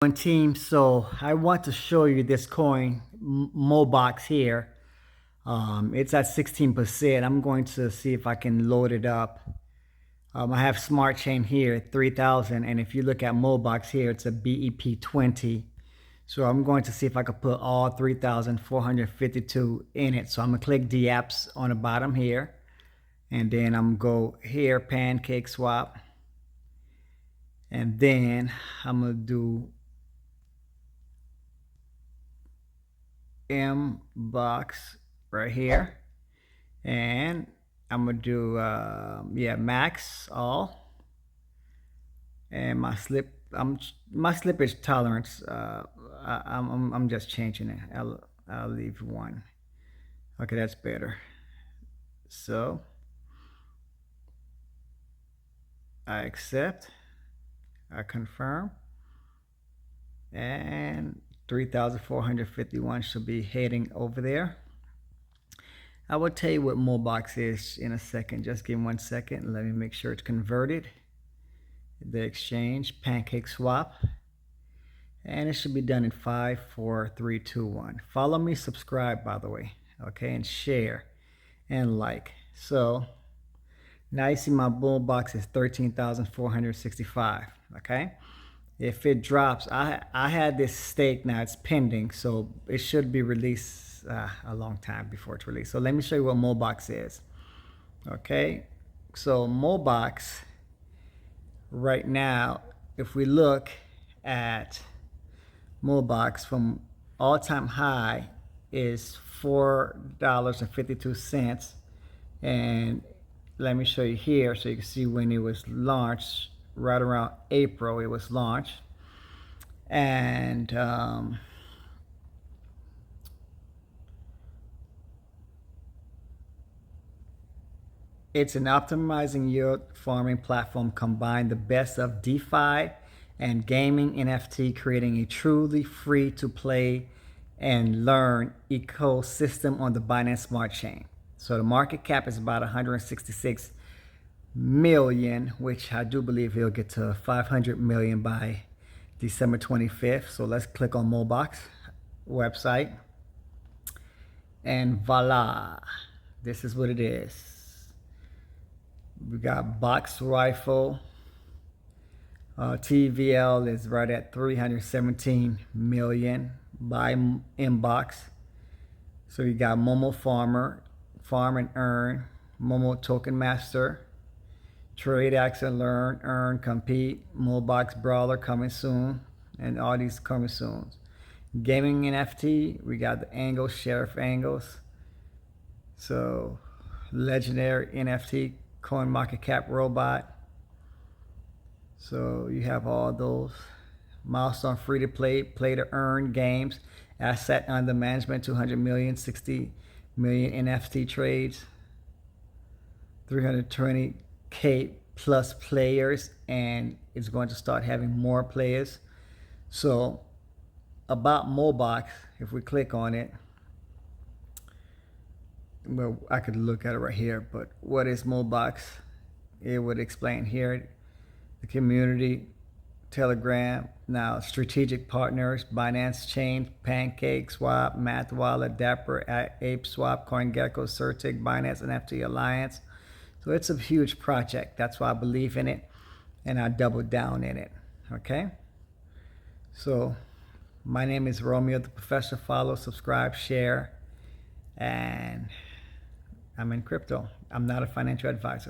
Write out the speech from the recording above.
Team, so I want to show you this coin MOBOX here. It's at 16%. I'm going to see if I can load it up. I have Smart Chain here at 3,000, and if you look at MOBOX here, it's a BEP 20. So I'm going to see if I can put all 3,452 in it. So I'm gonna click the apps on the bottom here, and then I'm gonna go here, Pancakeswap, and then I'm gonna do MBOX right here, and I'm gonna do max all, and my slippage tolerance, I'm just changing it. I'll leave 1. Okay, that's better. So I accept, I confirm, and 3,451 should be heading over there. I will tell you what MOBOX is in a second. Just give me 1 second. Let me make sure it's converted. The exchange, Pancakeswap. And it should be done in 5, 4, 3, 2, 1. Follow me, subscribe, by the way. Okay, and share and like. So now you see my MOBOX is 13,465. Okay. If it drops, I had this stake, now it's pending, so it should be released a long time before it's released. So let me show you what MOBOX is. Okay, so MOBOX right now, if we look at MOBOX from all-time high is $4.52, and let me show you here so you can see when it was launched. Right around April it was launched, and it's an optimizing yield farming platform, combine the best of DeFi and gaming NFT, creating a truly free to play and learn ecosystem on the Binance Smart Chain. So the market cap is about 166 million, which I do believe he'll get to 500 million by December 25th. So let's click on MOBOX website, and voila, this is what it is. We got box rifle, TVL is right at 317 million by MBOX. So you got Momo Farmer, Farm and Earn, Momo Token Master, Trade, Action, Learn, Earn, Compete, MOBOX Brawler coming soon, and all these coming soon. Gaming NFT, we got the Angles, Sheriff Angles. So legendary NFT, CoinMarketCap Robot. So you have all those. Milestone free to play, play to earn games. Asset under management, 200 million, 60 million NFT trades. 320K plus players, and it's going to start having more players. So about MOBOX, if we click on it, well, I could look at it right here, but what is MOBOX? It would explain here. The community, Telegram, now strategic partners, Binance Chain, Pancakeswap, Math Wallet, Dapper, ApeSwap, CoinGecko, Certic, Binance NFT Alliance. So it's a huge project. That's why I believe in it, and I doubled down in it. Okay. So my name is Romeo the Professor. Follow, subscribe, share, and I'm in crypto. I'm not a financial advisor.